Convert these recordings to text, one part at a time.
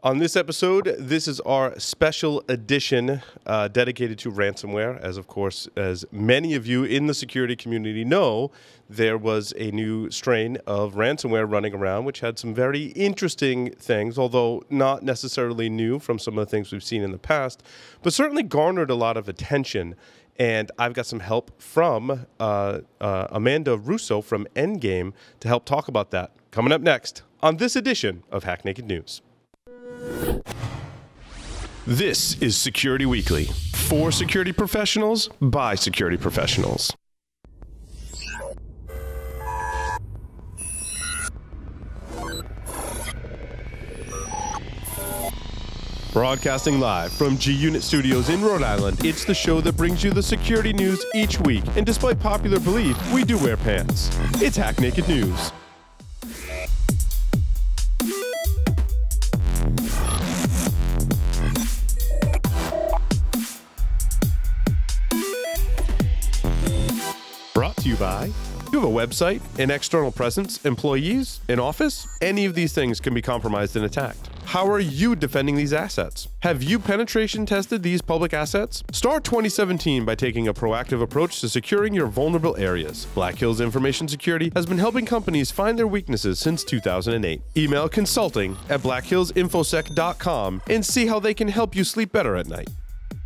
On this episode, this is our special edition dedicated to ransomware. As of course, as many of you in the security community know, there was a new strain of ransomware running around, which had some very interesting things, although not necessarily new from some of the things we've seen in the past, but certainly garnered a lot of attention. And I've got some help from Amanda Rousseau from Endgame to help talk about that. Coming up next on this edition of Hack Naked News. This is Security Weekly, for security professionals, by security professionals. Broadcasting live from G-Unit Studios in Rhode Island, it's the show that brings you the security news each week. And despite popular belief, we do wear pants. It's Hack Naked News. Brought to you by, you have a website, an external presence, employees, an office? Any of these things can be compromised and attacked. How are you defending these assets? Have you penetration tested these public assets? Start 2017 by taking a proactive approach to securing your vulnerable areas. Black Hills Information Security has been helping companies find their weaknesses since 2008. Email consulting@blackhillsinfosec.com and see how they can help you sleep better at night.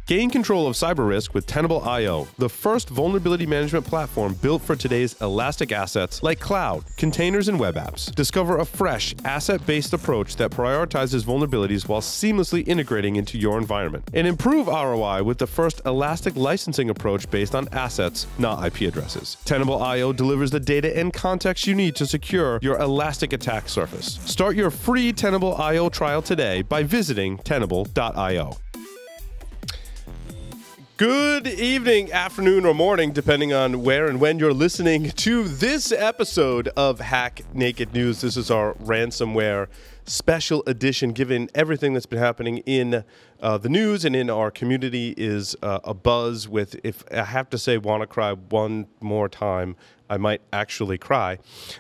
Gain control of cyber risk with Tenable.io, the first vulnerability management platform built for today's elastic assets like cloud, containers, and web apps. Discover a fresh, asset-based approach that prioritizes vulnerabilities while seamlessly integrating into your environment. And improve ROI with the first elastic licensing approach based on assets, not IP addresses. Tenable.io delivers the data and context you need to secure your elastic attack surface. Start your free Tenable.io trial today by visiting Tenable.io. Good evening, afternoon, or morning, depending on where and when you're listening to this episode of Hack Naked News. This is our ransomware special edition, given everything that's been happening in the news and in our community is a buzz with, if I have to say wanna cry one more time, I might actually cry.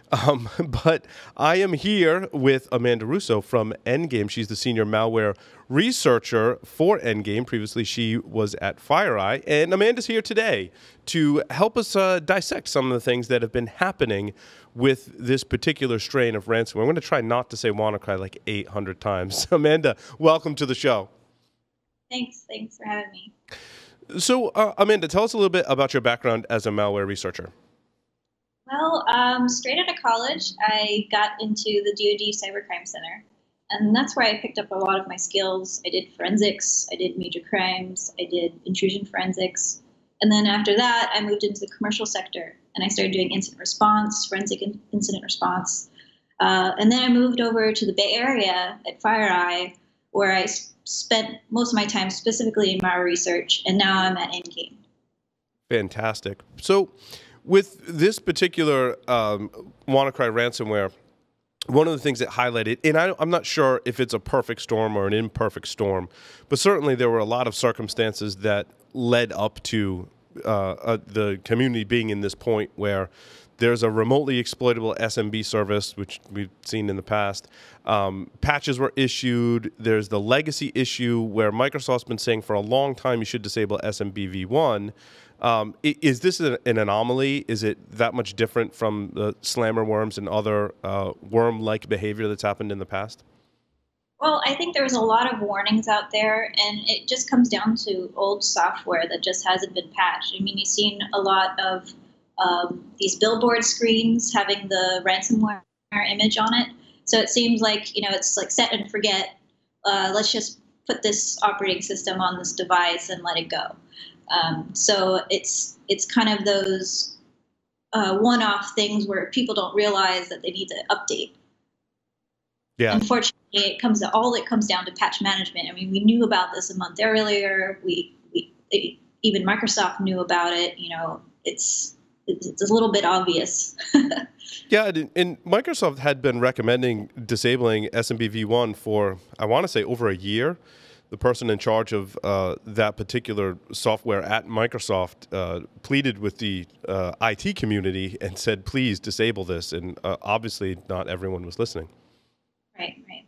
But I am here with Amanda Rousseau from Endgame. She's the senior malware researcher for Endgame. Previously, she was at FireEye. And Amanda's here today to help us dissect some of the things that have been happening with this particular strain of ransomware. I'm going to try not to say wanna cry like 800 times. Amanda, welcome to the show. Thanks for having me. So, Amanda, tell us a little bit about your background as a malware researcher. Well, straight out of college, I got into the DoD Cybercrime Center, and that's where I picked up a lot of my skills. I did forensics, I did major crimes, I did intrusion forensics, and then after that, I moved into the commercial sector, and I started doing incident response, forensic incident response, and then I moved over to the Bay Area at FireEye, where I spent most of my time specifically in malware research, and now I'm at Endgame. Fantastic. So, with this particular WannaCry ransomware, one of the things that highlighted, and I'm not sure if it's a perfect storm or an imperfect storm, but certainly there were a lot of circumstances that led up to the community being in this point where there's a remotely exploitable SMB service, which we've seen in the past. Patches were issued. There's the legacy issue where Microsoft's been saying for a long time you should disable SMB v1. Is this an anomaly? Is it that much different from the slammer worms and other worm-like behavior that's happened in the past? Well, I think there was a lot of warnings out there, and it just comes down to old software that just hasn't been patched. I mean, you've seen a lot of these billboard screens having the ransomware image on it. So it seems like, it's like set and forget. Let's just put this operating system on this device and let it go. So it's kind of those one-off things where people don't realize that they need to update. Yeah. Unfortunately, it comes down to patch management. I mean, we knew about this a month earlier. Even Microsoft knew about it. It's a little bit obvious. Yeah, and Microsoft had been recommending disabling SMB v1 for, I want to say, over a year. The person in charge of that particular software at Microsoft pleaded with the IT community and said, please disable this. And obviously not everyone was listening. Right, right.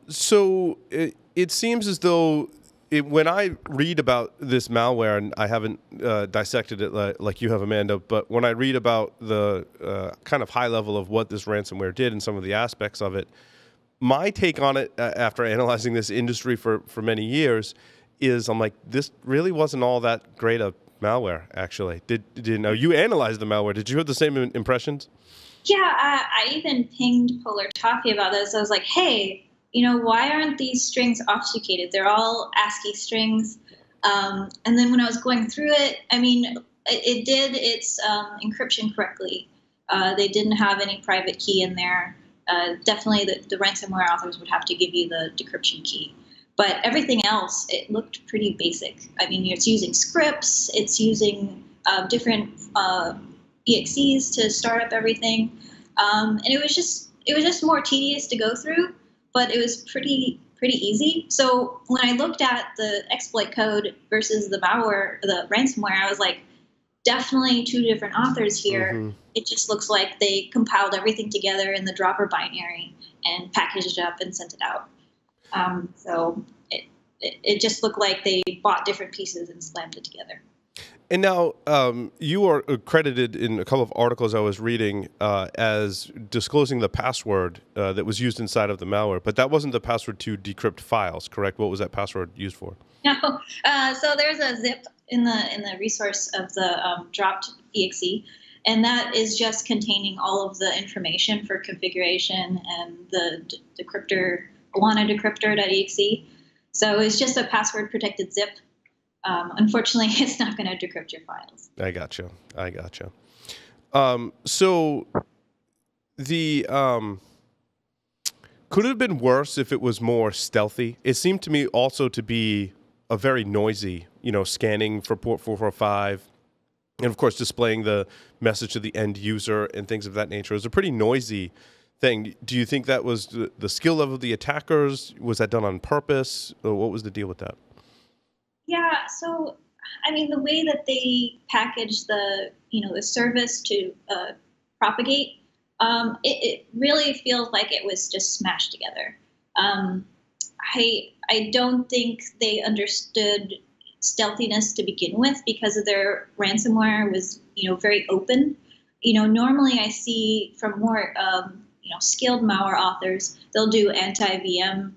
So it seems as though when I read about this malware, and I haven't dissected it like you have, Amanda, but when I read about the kind of high level of what this ransomware did and some of the aspects of it, my take on it after analyzing this industry for many years is I'm like, this really wasn't all that great a malware, actually. Did you know, you analyzed the malware. Did you have the same impressions? Yeah, I even pinged Polar Toffee about this. I was like, hey, why aren't these strings obfuscated? They're all ASCII strings. And then when I was going through it, I mean, it did its encryption correctly. They didn't have any private key in there. Definitely the ransomware authors would have to give you the decryption key. But everything else, it looked pretty basic. I mean, it's using scripts. It's using different EXEs to start up everything. And it was just more tedious to go through, but it was pretty easy. So when I looked at the exploit code versus the ransomware, I was like, definitely two different authors here. Mm-hmm. It just looks like they compiled everything together in the dropper binary and packaged it up and sent it out. So it just looked like they bought different pieces and slammed it together. And now you are credited in a couple of articles I was reading as disclosing the password that was used inside of the malware, but that wasn't the password to decrypt files, correct? What was that password used for? No, so there's a zip in the resource of the dropped exe, and that is just containing all of the information for configuration and the decryptor, Awana decryptor.exe. So it's just a password protected zip. Unfortunately, it's not going to decrypt your files. I gotcha. So the could it have been worse if it was more stealthy? It seemed to me also to be a very noisy, scanning for port 445, and of course displaying the message to the end user and things of that nature. It was a pretty noisy thing. Do you think that was the skill level of the attackers? Was that done on purpose? Or what was the deal with that? Yeah, so I mean, the way that they package the service to propagate, it really feels like it was just smashed together. I don't think they understood stealthiness to begin with because of their ransomware was very open. Normally I see from more skilled malware authors, they'll do anti-VM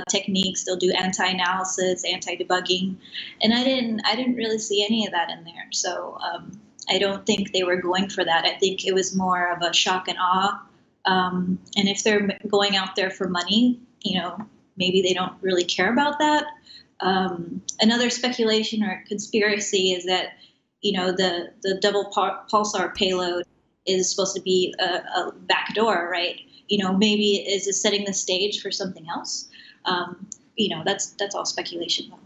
techniques, they'll do anti-analysis, anti-debugging, and I didn't really see any of that in there. So I don't think they were going for that. I think it was more of a shock and awe. And if they're going out there for money, maybe they don't really care about that. Another speculation or conspiracy is that the double pulsar payload is supposed to be a backdoor, right? Maybe is it setting the stage for something else? That's all speculation, though.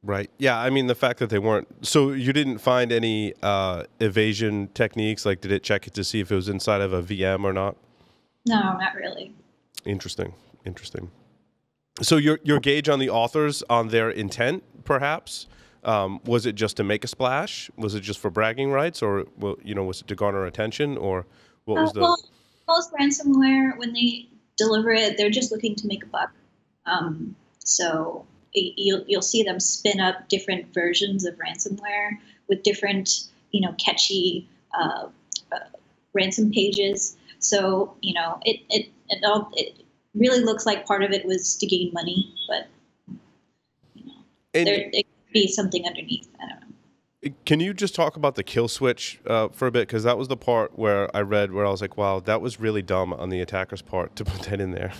Right. Yeah. I mean, the fact that they weren't. So you didn't find any evasion techniques? Like, did it check it to see if it was inside of a VM or not? No, not really. Interesting. So your gauge on the authors, on their intent, perhaps, was it just to make a splash? Was it just for bragging rights, or was it to garner attention, or what was the? Well, most ransomware, when they deliver it, they're just looking to make a buck. So you'll see them spin up different versions of ransomware with different catchy ransom pages. So it really looks like part of it was to gain money, but it could be something underneath. I don't know. Can you just talk about the kill switch for a bit? Because that was the part where I read where I was like, wow, that was really dumb on the attacker's part to put that in there.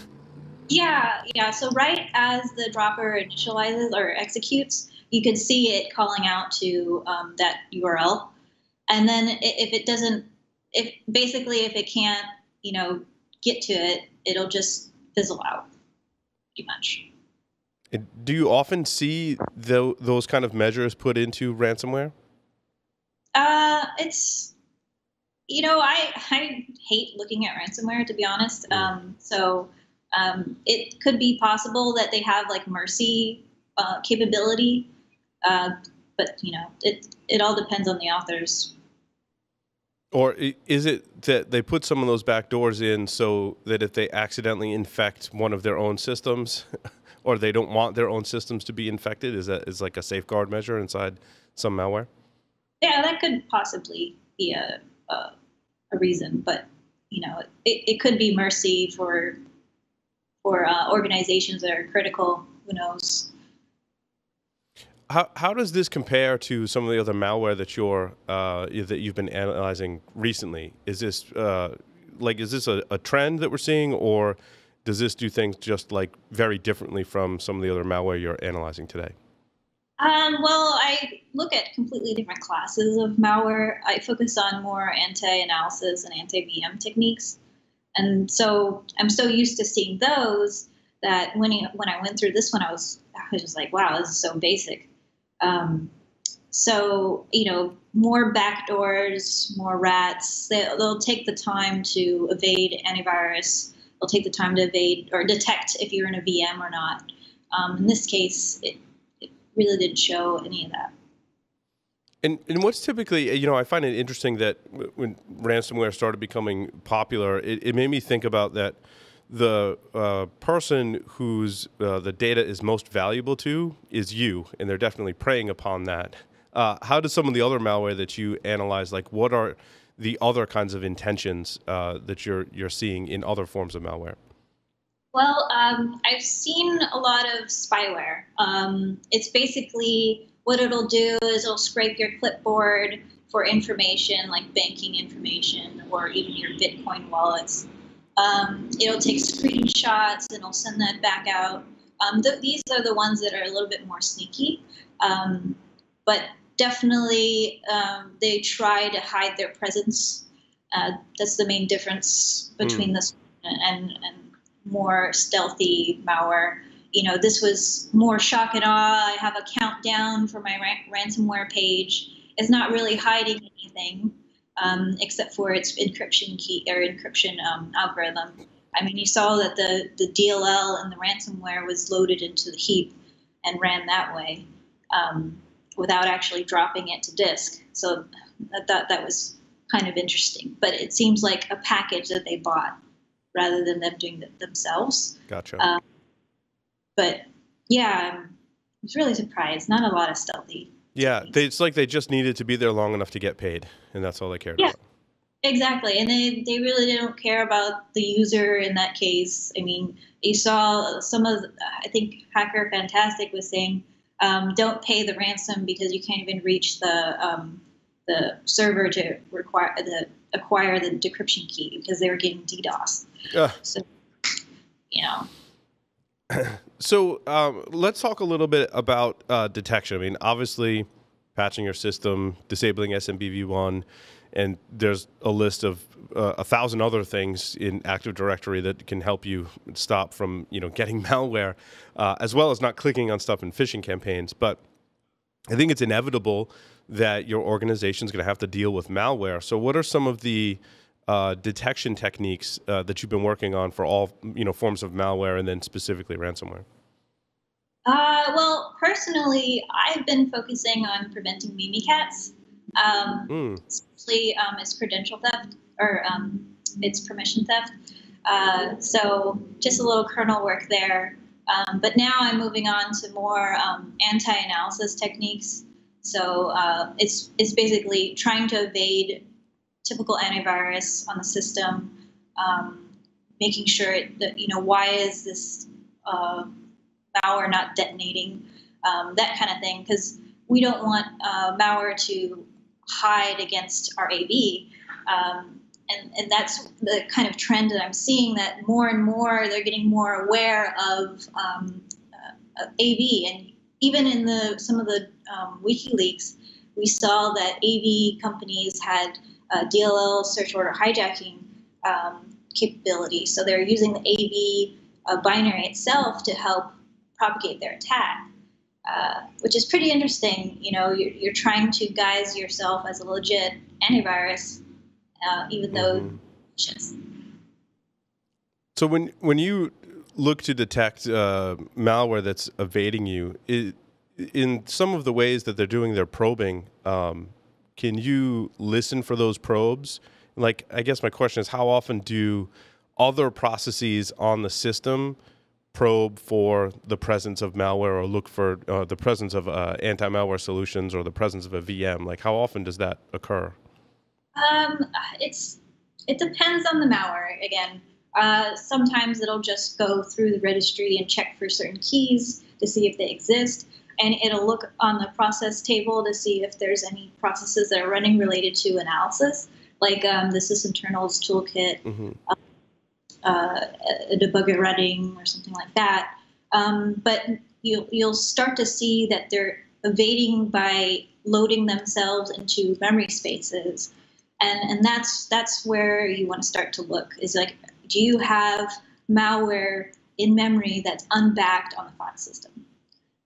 Yeah. So right as the dropper initializes or executes, you can see it calling out to that URL. And then if it can't, get to it, it'll just fizzle out pretty much. Do you often see those kind of measures put into ransomware? It's, I hate looking at ransomware, to be honest. So it could be possible that they have like mercy capability, but it all depends on the authors. Or is it that they put some of those back doors in so that if they accidentally infect one of their own systems, or they don't want their own systems to be infected, is like a safeguard measure inside some malware? Yeah, that could possibly be a reason, but it could be mercy for organizations that are critical. Who knows? How does this compare to some of the other malware that you've been analyzing recently? Is this is this a trend that we're seeing, or does this do things just like very differently from some of the other malware you're analyzing today? Well, I look at completely different classes of malware. I focus on more anti-analysis and anti-VM techniques. And so I'm so used to seeing those that when I went through this one, I was just like, wow, this is so basic. So, more backdoors, more rats. They'll take the time to evade antivirus. They'll take the time to evade or detect if you're in a VM or not. In this case, it really didn't show any of that. And what's typically, I find it interesting that when ransomware started becoming popular, it made me think about that the person whose the data is most valuable to is you, and they're definitely preying upon that. How does some of the other malware that you analyze, like what are the other kinds of intentions that you're seeing in other forms of malware? Well, I've seen a lot of spyware. It's basically what it'll do is it'll scrape your clipboard for information like banking information or even your Bitcoin wallets. It'll take screenshots and it'll send that back out. These are the ones that are a little bit more sneaky, but definitely they try to hide their presence. That's the main difference between this and more stealthy malware. This was more shock and awe. I have a countdown for my ransomware page. It's not really hiding anything except for its encryption key or encryption algorithm. I mean, you saw that the DLL and the ransomware was loaded into the heap and ran that way without actually dropping it to disk. So I thought that was kind of interesting. But it seems like a package that they bought rather than them doing it themselves. Gotcha. But yeah, I was really surprised. Not a lot of stealthy. Yeah, it's like they just needed to be there long enough to get paid, and that's all they cared about. Exactly. And they really don't care about the user in that case. I mean, you saw I think Hacker Fantastic was saying, don't pay the ransom because you can't even reach the server to acquire the decryption key because they were getting DDoS. So, So let's talk a little bit about detection. I mean, obviously, patching your system, disabling SMBv1, and there's a list of 1,000 other things in Active Directory that can help you stop from getting malware, as well as not clicking on stuff in phishing campaigns. But I think it's inevitable that your organization is going to have to deal with malware. So what are some of the detection techniques that you've been working on for all forms of malware, and then specifically ransomware? Well, personally, I've been focusing on preventing Mimikatz, especially its credential theft or its permission theft. So just a little kernel work there. But now I'm moving on to more anti-analysis techniques. So it's basically trying to evade typical antivirus on the system, making sure that why is this malware not detonating, that kind of thing, because we don't want malware to hide against our AV, and that's the kind of trend that I'm seeing, that more and more they're getting more aware of AV, and even in some of the WikiLeaks, we saw that AV companies had DLL search order hijacking capability. So they're using the AV binary itself to help propagate their attack, which is pretty interesting. You're trying to guise yourself as a legit antivirus, even though just. So when you look to detect malware that's evading you, in some of the ways that they're doing their probing, can you listen for those probes? Like, I guess my question is, how often do other processes on the system probe for the presence of malware or look for the presence of anti-malware solutions or the presence of a VM? Like, how often does that occur? Um, it depends on the malware. Again, sometimes it'll just go through the registry and check for certain keys to see if they exist, and it'll look on the process table to see if there's any processes that are running related to analysis, like the sysinternals toolkit, Mm-hmm. a debugger running or something like that. But you'll start to see that they're evading by loading themselves into memory spaces, and that's where you want to start to look. Is like, do you have malware in memory that's unbacked on the file system?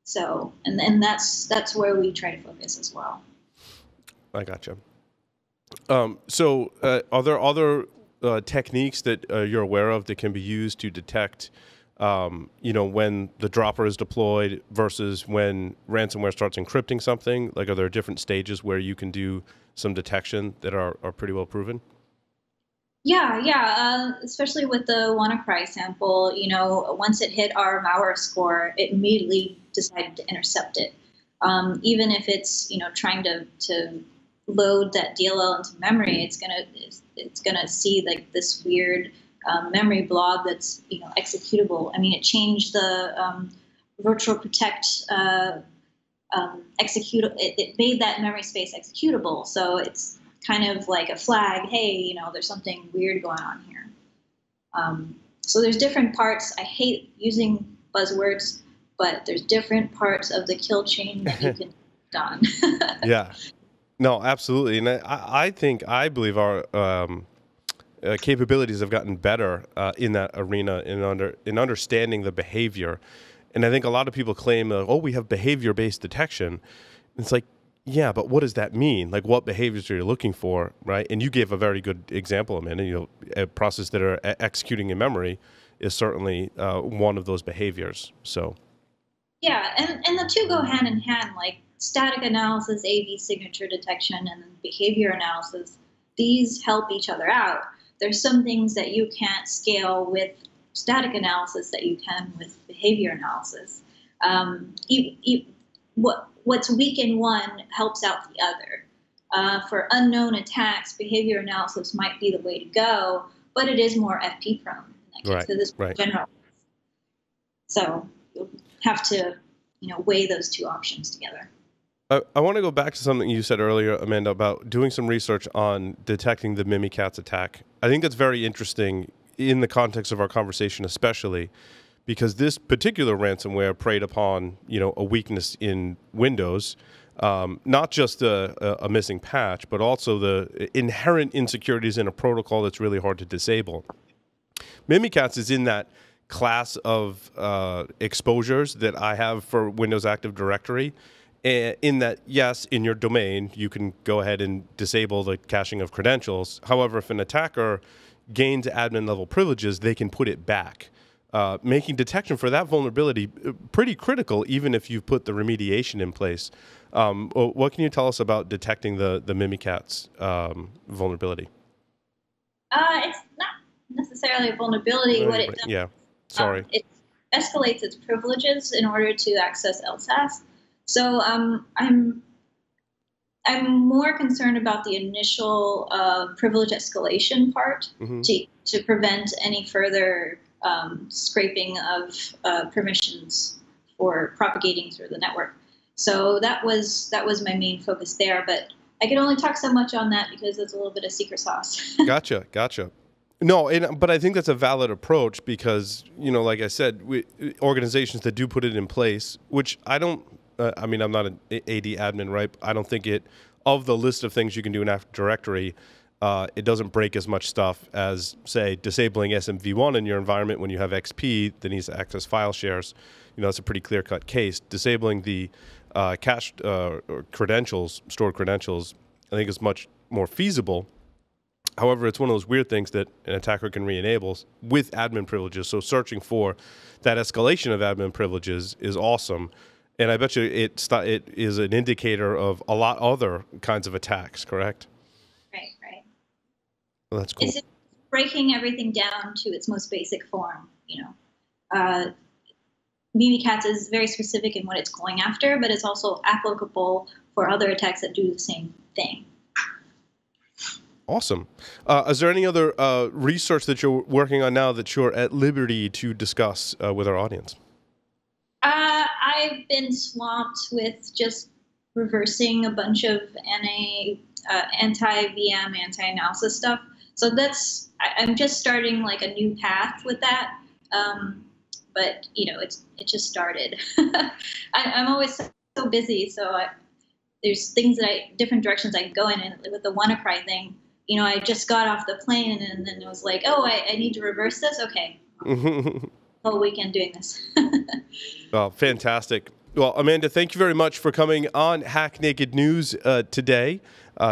So, and then that's where we try to focus as well. I gotcha. So, are there other techniques that you're aware of that can be used to detect, when the dropper is deployed versus when ransomware starts encrypting something? Like, are there different stages where you can do some detection that are pretty well proven? Yeah. Especially with the WannaCry sample, once it hit our malware score, it immediately decided to intercept it. Even if it's trying to load that DLL into memory, it's gonna see like this weird memory blob that's executable. I mean, it changed the virtual protect executable. It made that memory space executable, so it's kind of like a flag. Hey, there's something weird going on here. So there's different parts. I hate using buzzwords, but there's different parts of the kill chain that you can done. Yeah. No, absolutely. And I believe our capabilities have gotten better in that arena in understanding the behavior. And I think a lot of people claim, we have behavior-based detection. It's like, yeah, but what does that mean? Like, what behaviors are you looking for, right? And you gave a very good example, Amanda. A process that are executing in memory is certainly one of those behaviors. So. Yeah, and the two go hand in hand, like static analysis, AV signature detection, and behavior analysis. These help each other out. There's some things that you can't scale with static analysis that you can with behavior analysis. What's weak in one helps out the other. For unknown attacks, behavior analysis might be the way to go, but it is more FP prone in that case, because it's more general. So you'll have to, weigh those two options together. I want to go back to something you said earlier, Amanda, about doing some research on detecting the Mimikatz attack. I think that's very interesting in the context of our conversation, especially because this particular ransomware preyed upon, a weakness in Windows, not just a missing patch, but also the inherent insecurities in a protocol that's really hard to disable. Mimikatz is in that class of exposures that I have for Windows Active Directory. In that, yes, in your domain, you can go ahead and disable the caching of credentials. However, if an attacker gains admin level privileges, they can put it back, making detection for that vulnerability pretty critical, even if you've put the remediation in place. What can you tell us about detecting the Mimikatz vulnerability? It's not necessarily a vulnerability. What it does, yeah, sorry, it escalates its privileges in order to access LSAS. So I'm more concerned about the initial privilege escalation part to prevent any further scraping of permissions for propagating through the network. So that was my main focus there. But I can only talk so much on that because it's a little bit of secret sauce. Gotcha. No, but I think that's a valid approach because, like I said, organizations that do put it in place, which I don't. I'm not an AD admin, right? I don't think of the list of things you can do in Active Directory, it doesn't break as much stuff as, say, disabling SMV1 in your environment when you have XP that needs to access file shares. It's a pretty clear-cut case. Disabling the cached credentials, stored credentials, I think is much more feasible. However, it's one of those weird things that an attacker can re-enable with admin privileges. So searching for that escalation of admin privileges is awesome. And I bet you it is an indicator of a lot other kinds of attacks, correct? Right, right. Well, that's cool. It's breaking everything down to its most basic form, Minicat is very specific in what it's going after, but it's also applicable for other attacks that do the same thing. Awesome. Is there any other research that you're working on now that you're at liberty to discuss with our audience? I've been swamped with just reversing a bunch of anti-VM, anti-analysis stuff. So I'm just starting like a new path with that. But it just started. I'm always so busy, so there's things different directions I can go in. And with the WannaCry thing, I just got off the plane and then it was like, oh, I need to reverse this. Okay, whole weekend doing this. Well, fantastic. Well, Amanda, thank you very much for coming on Hack Naked News today.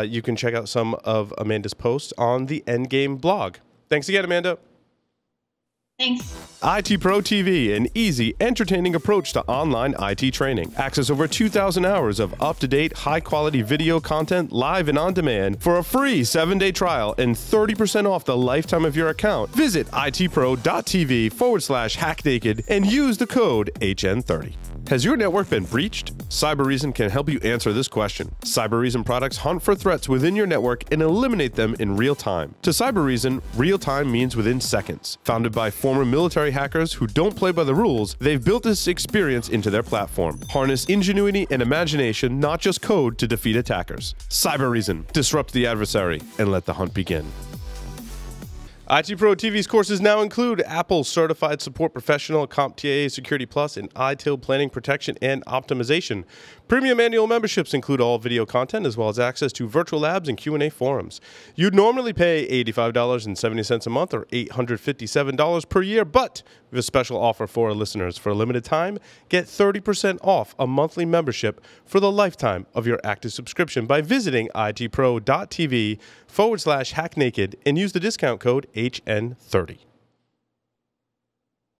You can check out some of Amanda's posts on the Endgame blog. Thanks again, Amanda. Thanks. IT Pro TV, an easy, entertaining approach to online IT training. Access over 2,000 hours of up-to-date, high-quality video content live and on demand for a free 7-day trial and 30% off the lifetime of your account. Visit itpro.tv/hacknaked and use the code HN30. Has your network been breached? Cybereason can help you answer this question. Cybereason products hunt for threats within your network and eliminate them in real time. To Cybereason, real time means within seconds. Founded by former military hackers who don't play by the rules, they've built this experience into their platform. Harness ingenuity and imagination, not just code, to defeat attackers. Cybereason. Disrupt the adversary and let the hunt begin. IT Pro TV's courses now include Apple Certified Support Professional, CompTIA Security Plus, and ITIL Planning Protection and Optimization. Premium annual memberships include all video content as well as access to virtual labs and Q&A forums. You'd normally pay $85.70 a month or $857 per year, but we have a special offer for our listeners. For a limited time, get 30% off a monthly membership for the lifetime of your active subscription by visiting itpro.tv/hacknaked and use the discount code HN30.